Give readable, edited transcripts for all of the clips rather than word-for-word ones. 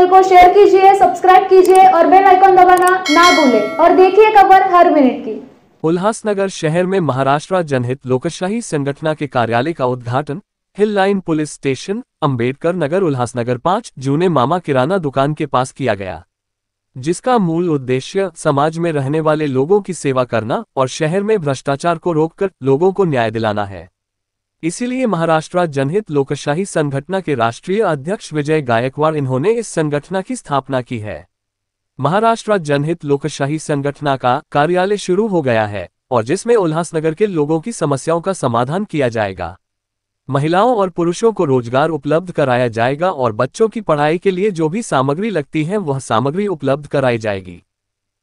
Channel को share कीजिए, subscribe कीजिए और बेल आइकन दबाना ना भूलें और देखिए खबर हर मिनट की। उल्हासनगर शहर में महाराष्ट्र जनहित लोकशाही संगठन के कार्यालय का उद्घाटन hill line police station, Ambedkar Nagar, Ulhasnagar 5 जूने मामा किराना दुकान के पास किया गया, जिसका मूल उद्देश्य समाज में रहने वाले लोगों की सेवा करना और शहर में भ्रष्टाचार को रोककर लोगों को न्याय दिलाना है। इसीलिए महाराष्ट्र जनहित लोकशाही संगठन के राष्ट्रीय अध्यक्ष विजय गायकवाड़ इन्होंने इस संगठन की स्थापना की है। महाराष्ट्र जनहित लोकशाही संगठन का कार्यालय शुरू हो गया है और जिसमें उल्हासनगर के लोगों की समस्याओं का समाधान किया जाएगा, महिलाओं और पुरुषों को रोजगार उपलब्ध कराया जाएगा और बच्चों की पढ़ाई के लिए जो भी सामग्री लगती है वह सामग्री उपलब्ध कराई जाएगी।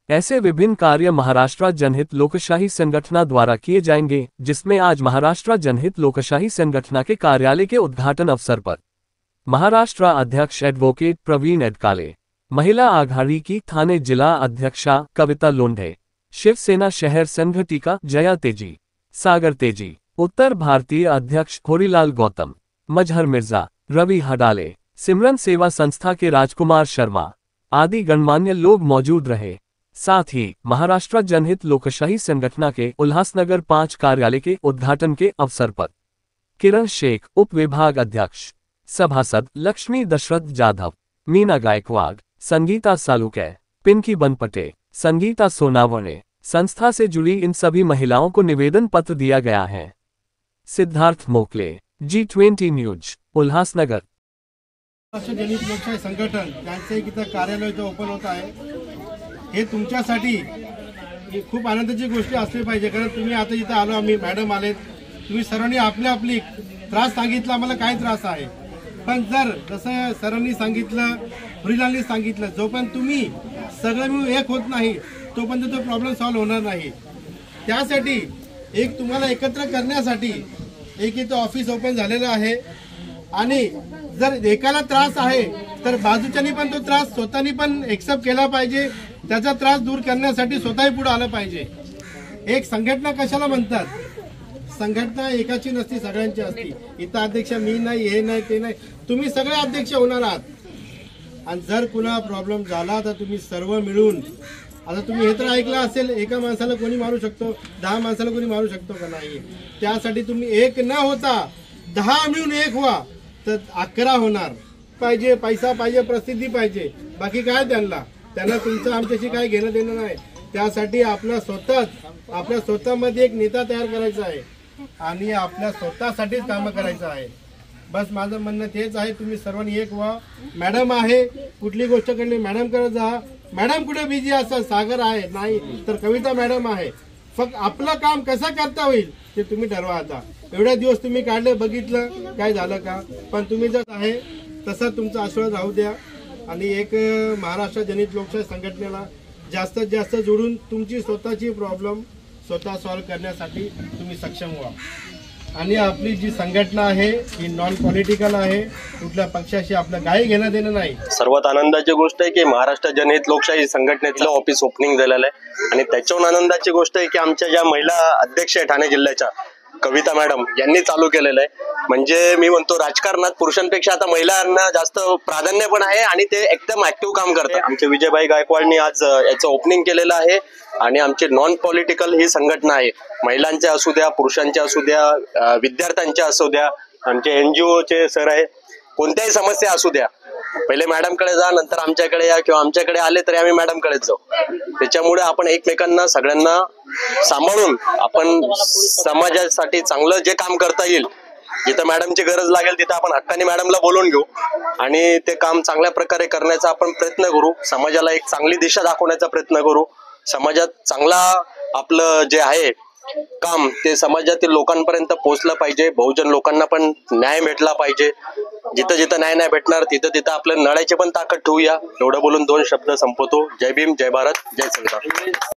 ऐसे विभिन्न कार्य महाराष्ट्र जनहित लोकशाही संगठन द्वारा किए जाएंगे, जिसमें आज महाराष्ट्र जनहित लोकशाही संगठन के कार्यालय के उद्घाटन अवसर पर महाराष्ट्र अध्यक्ष एडवोकेट प्रवीण एडकाले, महिला आघाड़ी की थाने जिला अध्यक्षा कविता लोंढे, शिवसेना शहर संघटिका जया तेजी, सागर तेजी, उत्तर भारतीय अध्यक्ष होरीलाल गौतम, मजहर मिर्जा, रवि हडाले, सिमरन सेवा संस्था के राजकुमार शर्मा आदि गणमान्य लोग मौजूद रहे। साथ ही महाराष्ट्र जनहित लोकशाही संगठन के उल्हासनगर 5 कार्यालय के उद्घाटन के अवसर पर किरण शेख, उप विभाग अध्यक्ष, सभासद लक्ष्मी दशरथ जाधव, मीना गायकवाड़, संगीता सालुके, पिंकी बनपटे, संगीता सोनावणे, संस्था से जुड़ी इन सभी महिलाओं को निवेदन पत्र दिया गया है। Siddharth Mokale, G20 news, Ulhasnagar. जनहित लोकशाही संघटन यांचे इथं कार्यालय जो ओपन होत आहे हे तुमच्यासाठी खूप आनंदाची गोष्ट असली पाहिजे, कारण तुम्ही आता इथं आलो, आम्ही मॅडम आलेत, तुम्ही सर्वांनी आपली त्रास सांगितला, आम्हाला काय त्रास आहे, पण जर जसं सरांनी सांगितलं, हुरीलालनी सांगितलं, जोपर्यंत तुम्ही सगळं मिळून एक होत नाही तोपर्यंत तो प्रॉब्लेम सॉल्व्ह होणार नाही। त्यासाठी एक तुम्हाला एकत्र करण्यासाठी एक इथं ऑफिस ओपन झालेलं आहे आणि जर एकाला त्रास आहे तर बाजूच्यानी पण तो त्रास स्वतःनी पण एक्सेप्ट केला पाहिजे, त्याचा त्रास दूर करण्यासाठी स्वतःही पुढे आलं पाहिजे। एक संघटना कशाला म्हणतात, संघटना एकाची नसती, सगळ्यांची असती। इथं अध्यक्ष मी नाही, हे नाही, ते नाही, तुम्ही सगळे अध्यक्ष होणार आहात आणि जर कुणा प्रॉब्लेम झाला तर तुम्ही सर्व मिळून, आता तुम्ही हे तर ऐकलं असेल, एका माणसाला कोणी मारू शकतो, 10 माणसाला कोणी मारू शकतो का नाही, त्यासाठी तुम्ही एक न होता 10 मिळून एक व्हा तर 11 होणार पाहिजे। पैसा पाहिजे, प्रसिद्धी पाहिजे, बाकी काय त्यांना तुमचं आमच्याशी काय घेणं देणं नाही। त्यासाठी आपल्या स्वतःमध्ये एक नेता तयार करायचा आहे आणि आपल्या स्वतःसाठीच कामं करायचं आहे। बस माझं म्हणणं तेच आहे, तुम्ही सर्वांनी एक व्हा। मॅडम आहे, कुठली गोष्ट करणे मॅडम करत जा, मॅडम कुठे बिझी असतात, सागर आहे, नाही तर कविता मॅडम आहे, फक्त आपलं काम कसं करता होईल ते तुम्ही ठरवा। आता एवढ्या दिवस तुम्ही काढले, बघितलं काय झालं का, पण तुम्ही जर आहे तसं तुमचा आशीर्वाद राहू द्या आणि एक महाराष्ट्र जनहित लोकशाही संघटनेला जास्तीत जास्त जोडून तुमची स्वतःची प्रॉब्लेम स्वतः सॉल्व्ह करण्यासाठी तुम्ही सक्षम व्हा। आणि आपली जी संघटना आहे ही नॉन पॉलिटिकल आहे, कुठल्या पक्षाशी आपलं काही घेणं देणं नाही। सर्वात आनंदाची गोष्ट आहे की महाराष्ट्र जनहित लोकशाही संघटनेचं ऑफिस ओपनिंग झालेलं आहे आणि त्याच्याहून आनंदाची गोष्ट आहे की आमच्या ज्या महिला अध्यक्ष आहे ठाणे जिल्ह्याच्या कविता मॅडम यांनी चालू केलेलं आहे। म्हणजे मी म्हणतो राजकारणात पुरुषांपेक्षा आता महिलांना जास्त प्राधान्य पण आहे आणि ते एकदम ऍक्टिव्ह काम करतात। आमचे विजयभाई गायकवाडनी आज याचं ओपनिंग केलेलं आहे आणि आमची नॉन पॉलिटिकल ही संघटना आहे, महिलांच्या असू द्या, पुरुषांच्या असू द्या, विद्यार्थ्यांच्या असू द्या, आमचे NGO चे सर आहे, कोणत्याही समस्या असू द्या, पहिले मॅडमकडे जा, नंतर आमच्याकडे या, किंवा आमच्याकडे आले तरी आम्ही मॅडमकडेच जाऊ। त्याच्यामुळे आपण एकमेकांना सगळ्यांना सांभाळून आपण समाजासाठी चांगलं जे काम करता येईल, जिथं मॅडमची गरज लागेल तिथं आपण हक्काने मॅडमला बोलवून घेऊ आणि ते काम चांगल्या प्रकारे करण्याचा आपण प्रयत्न करू, समाजाला एक चांगली दिशा दाखवण्याचा प्रयत्न करू, समाजात चांगला आपलं जे आहे काम ते समाजातील लोकांपर्यंत पोहोचलं पाहिजे, बहुजन लोकांना पण न्याय भेटला पाहिजे, जिथं जिथं न्याय नाही भेटणार तिथं तिथं आपल्या लढायची पण ताकद ठेवूया। एवढं बोलून 2 शब्द संपवतो। जय भीम, जय भारत, जय संविधान।